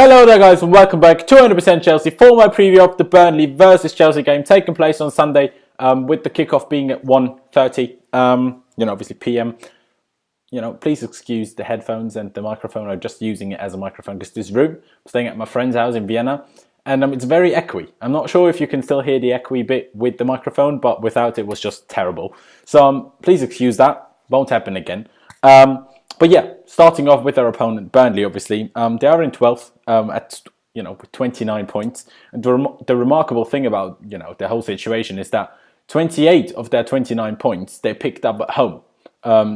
Hello there guys and welcome back to 100% Chelsea for my preview of the Burnley versus Chelsea game taking place on Sunday with the kickoff being at 1:30, obviously PM. Please excuse the headphones and the microphone. I'm just using it as a microphone because this room, I'm staying at my friend's house in Vienna and it's very echoey. I'm not sure if you can still hear the echoey bit with the microphone, but without it was just terrible. So please excuse that. Won't happen again. But yeah, starting off with our opponent, Burnley, obviously. They are in 12th with 29 points. And the remarkable thing about, the whole situation is that 28 of their 29 points, they picked up at home.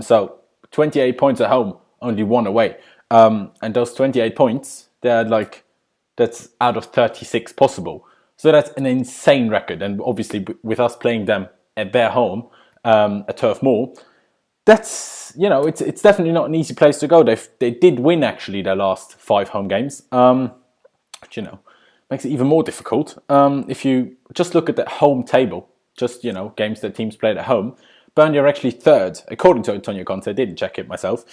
So 28 points at home, only one away. And those 28 points, that's out of 36 possible. So that's an insane record. And obviously with us playing them at their home, at Turf Moor, that's, it's definitely not an easy place to go. They did win, actually, their last 5 home games, which, makes it even more difficult. If you just look at the home table, just, games that teams played at home, Burnley are actually 3rd, according to Antonio Conte. I didn't check it myself.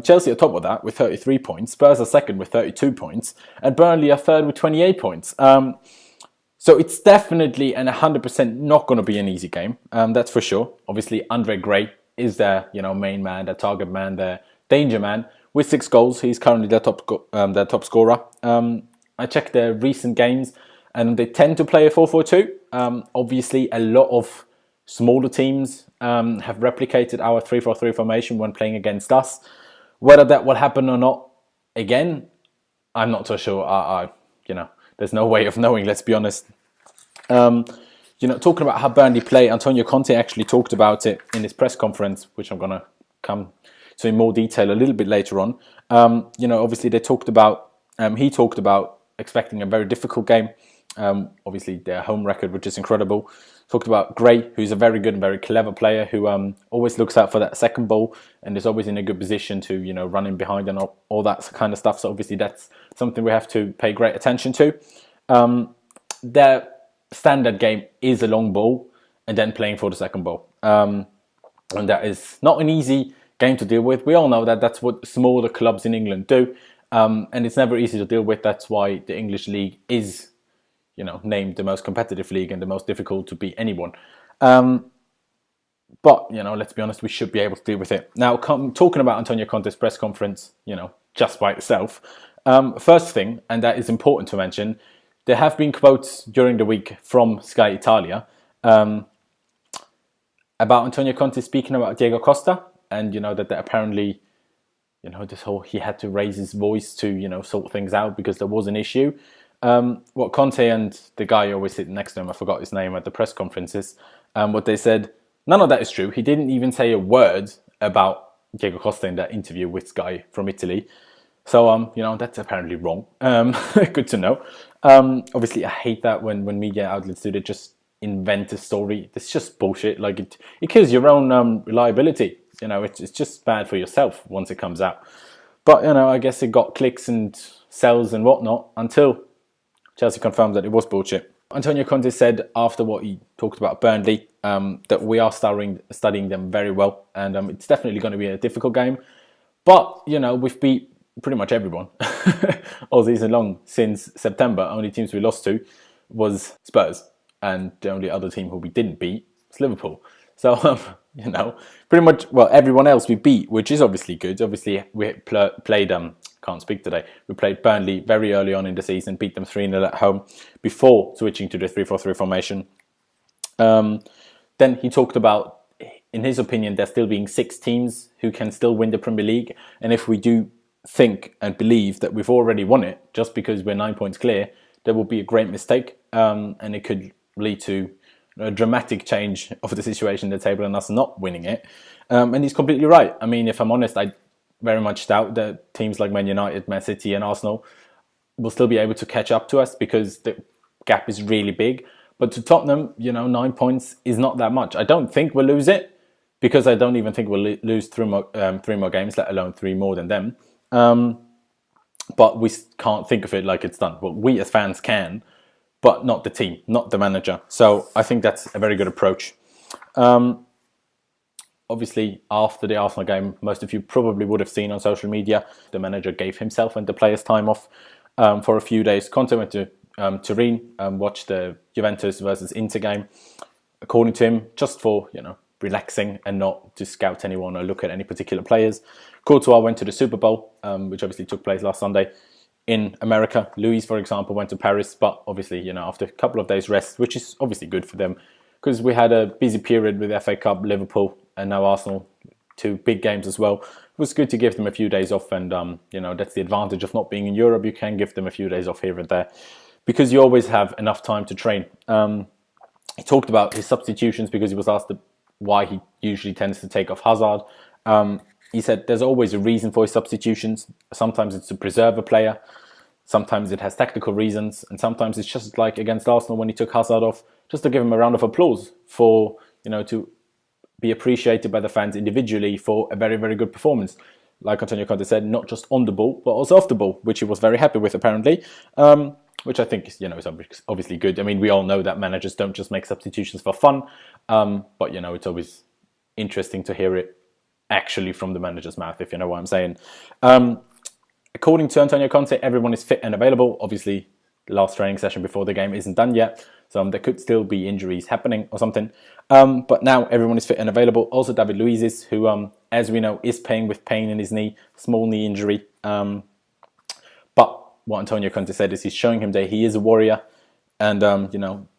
Chelsea are top of that with 33 points. Spurs are 2nd with 32 points. And Burnley are 3rd with 28 points. So it's definitely and 100% not going to be an easy game. That's for sure. Obviously, Andre Gray is their, main man, their target man, their danger man. With 6 goals, he's currently their top scorer. I checked their recent games, and they tend to play a 4-4-2. Obviously, a lot of smaller teams have replicated our 3-4-3 formation when playing against us. Whether that will happen or not, again, I'm not so sure. There's no way of knowing, let's be honest. Talking about how Burnley play, Antonio Conte actually talked about it in his press conference, which I'm going to come to in more detail a little bit later on. Obviously he talked about expecting a very difficult game. Obviously their home record, which is incredible. Talked about Gray, who's a very good and very clever player who always looks out for that second ball and is always in a good position to, run in behind and all that kind of stuff. So obviously that's something we have to pay great attention to. Their standard game is a long ball and then playing for the second ball. And that is not an easy game to deal with. We all know that that's what smaller clubs in England do. And it's never easy to deal with. That's why the English league is, named the most competitive league and the most difficult to beat anyone. But, let's be honest, we should be able to deal with it. Now, talking about Antonio Conte's press conference, just by itself. First thing, and that is important to mention, there have been quotes during the week from Sky Italia about Antonio Conte speaking about Diego Costa, and that apparently, this whole he had to raise his voice to sort things out because there was an issue. What Conte and the guy always sitting next to him, I forgot his name at the press conferences, what they said, none of that is true. He didn't even say a word about Diego Costa in that interview with Sky from Italy. So, that's apparently wrong. Good to know. Obviously, I hate that when media outlets do, they just invent a story. It's just bullshit. Like, it kills your own reliability. It's just bad for yourself once it comes out. But, I guess it got clicks and sells and whatnot until Chelsea confirmed that it was bullshit. Antonio Conte said after what he talked about Burnley that we are studying them very well. And it's definitely going to be a difficult game. But, we've beat pretty much everyone all season long since September. Only teams we lost to was Spurs, and the only other team who we didn't beat was Liverpool. So pretty much everyone else we beat, which is obviously good. Obviously we played can't speak today. We played Burnley very early on in the season, beat them 3-0 at home before switching to the 3-4-3 formation. Then he talked about, in his opinion, there still being 6 teams who can still win the Premier League, and if we do think and believe that we've already won it just because we're 9 points clear, there will be a great mistake, and it could lead to a dramatic change of the situation in the table and us not winning it. And he's completely right. I mean, if I'm honest, I very much doubt that teams like Man United, Man City and Arsenal will still be able to catch up to us because the gap is really big. But to Tottenham, 9 points is not that much. I don't think we'll lose it because I don't even think we'll lose 3 more games, let alone 3 more than them. But we can't think of it like it's done. Well, we as fans can, but not the team, not the manager. So I think that's a very good approach. Obviously, after the Arsenal game, most of you probably would have seen on social media, the manager gave himself and the players time off. for a few days. Conte went to Turin, watched the Juventus versus Inter game, according to him, just for, relaxing and not to scout anyone or look at any particular players. Courtois went to the Super Bowl, which obviously took place last Sunday in America. Luiz, for example, went to Paris, but obviously, after a couple of days rest, which is obviously good for them, because we had a busy period with FA Cup, Liverpool, and now Arsenal, 2 big games as well. It was good to give them a few days off, and that's the advantage of not being in Europe. You can give them a few days off here and there, because you always have enough time to train. He talked about his substitutions because he was asked why he usually tends to take off Hazard. He said there's always a reason for his substitutions. Sometimes it's to preserve a player, sometimes it has tactical reasons, and sometimes it's just like against Arsenal when he took Hazard off, just to give him a round of applause for, to be appreciated by the fans individually for a very, very good performance. Like Antonio Conte said, not just on the ball, but also off the ball, which he was very happy with apparently. Which I think is, is obviously good. I mean, we all know that managers don't just make substitutions for fun, but it's always interesting to hear it actually from the manager's mouth, if you know what I'm saying. According to Antonio Conte, everyone is fit and available. Obviously, the last training session before the game isn't done yet, so there could still be injuries happening or something. But now everyone is fit and available. Also, David Luiz is, who, as we know, is playing with pain in his knee, small knee injury. But what Antonio Conte said is he's showing him that he is a warrior, and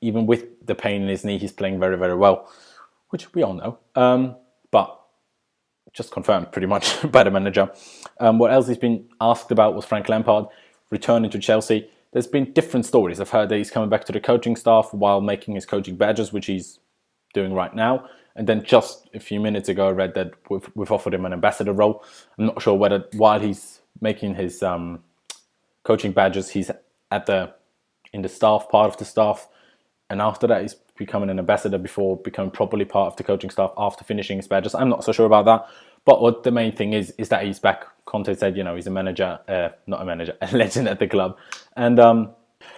even with the pain in his knee, he's playing very, very well, which we all know. But just confirmed pretty much by the manager. What else he's been asked about was Frank Lampard returning to Chelsea. There's been different stories. I've heard that he's coming back to the coaching staff while making his coaching badges, which he's doing right now. And then just a few minutes ago, I read that we've offered him an ambassador role. I'm not sure whether while he's making his coaching badges, he's in the staff, part of the staff, and after that he's becoming an ambassador before becoming properly part of the coaching staff after finishing his badges. I'm not so sure about that, but what the main thing is that he's back. Conte said, he's a manager, not a manager, a legend at the club, and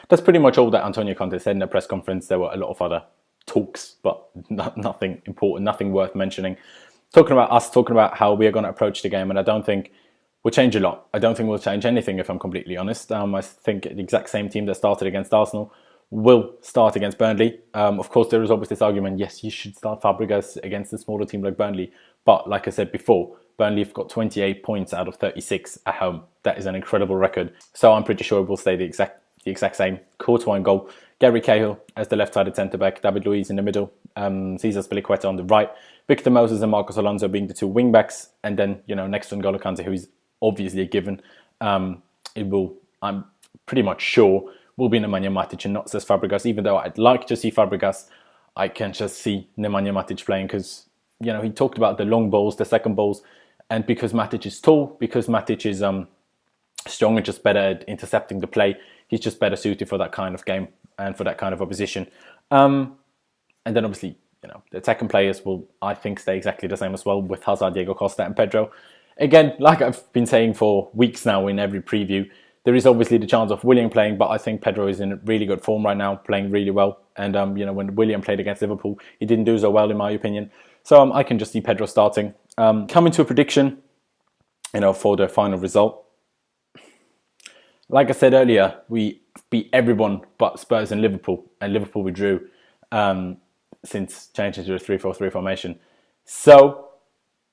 that's pretty much all that Antonio Conte said in the press conference. There were a lot of other talks, but nothing important, nothing worth mentioning. Talking about how we are going to approach the game, and I don't think we'll change a lot. I don't think we'll change anything, if I'm completely honest. I think the exact same team that started against Arsenal will start against Burnley. Of course, there is always this argument, yes, you should start Fabregas against a smaller team like Burnley. But like I said before, Burnley have got 28 points out of 36 at home. That is an incredible record. So I'm pretty sure it will stay the exact same. Courtois in goal, Gary Cahill as the left-sided centre-back, David Luiz in the middle, Cesar Spilicueta on the right, Victor Moses and Marcos Alonso being the 2 wing-backs, and then, next to N'Golo Kante, who is obviously a given. I'm pretty much sure, will be Nemanja Matic and not Cesc Fabregas. Even though I'd like to see Fabregas, I can just see Nemanja Matic playing because, he talked about the long balls, the second balls, and because Matic is tall, because Matic is strong and just better at intercepting the play, he's just better suited for that kind of game and for that kind of opposition. And then obviously, the attacking players will, I think, stay exactly the same as well with Hazard, Diego Costa and Pedro. Again, like I've been saying for weeks now in every preview, there is obviously the chance of Willian playing, but I think Pedro is in really good form right now, playing really well. And, when Willian played against Liverpool, he didn't do so well, in my opinion. So I can just see Pedro starting. Coming to a prediction, for the final result. Like I said earlier, we beat everyone but Spurs and Liverpool we drew since changing to a 3-4-3 formation. So,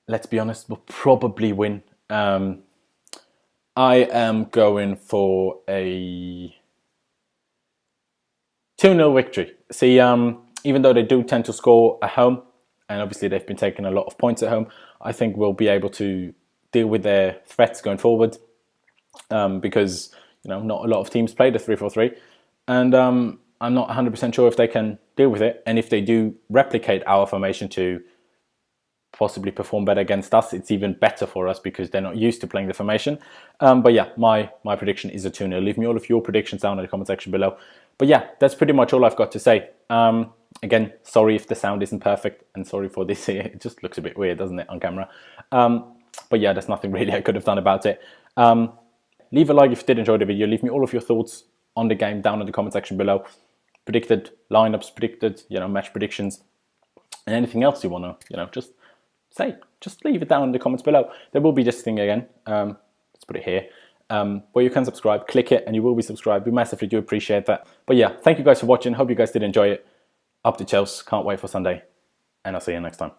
let's be honest, we'll probably win. I am going for a 2-0 victory. See, even though they do tend to score at home, and obviously they've been taking a lot of points at home, I think we'll be able to deal with their threats going forward. Because, not a lot of teams play the 3-4-3. And I'm not 100% sure if they can deal with it. And if they do replicate our formation to possibly perform better against us, it's even better for us because they're not used to playing the formation. But yeah, my prediction is a 2-0. Leave me all of your predictions down in the comment section below. But yeah, that's pretty much all I've got to say. Again, sorry if the sound isn't perfect, and sorry for this here. It just looks a bit weird, doesn't it, on camera? But yeah, there's nothing really I could have done about it. Leave a like if you did enjoy the video. Leave me all of your thoughts on the game down in the comment section below. Predicted lineups, predicted, match predictions, and anything else you want to, just say. Just leave it down in the comments below. There will be this thing again. Let's put it here. where you can subscribe. Click it and you will be subscribed. We massively do appreciate that. But yeah, thank you guys for watching. Hope you guys did enjoy it. Up to Chelsea. Can't wait for Sunday. And I'll see you next time.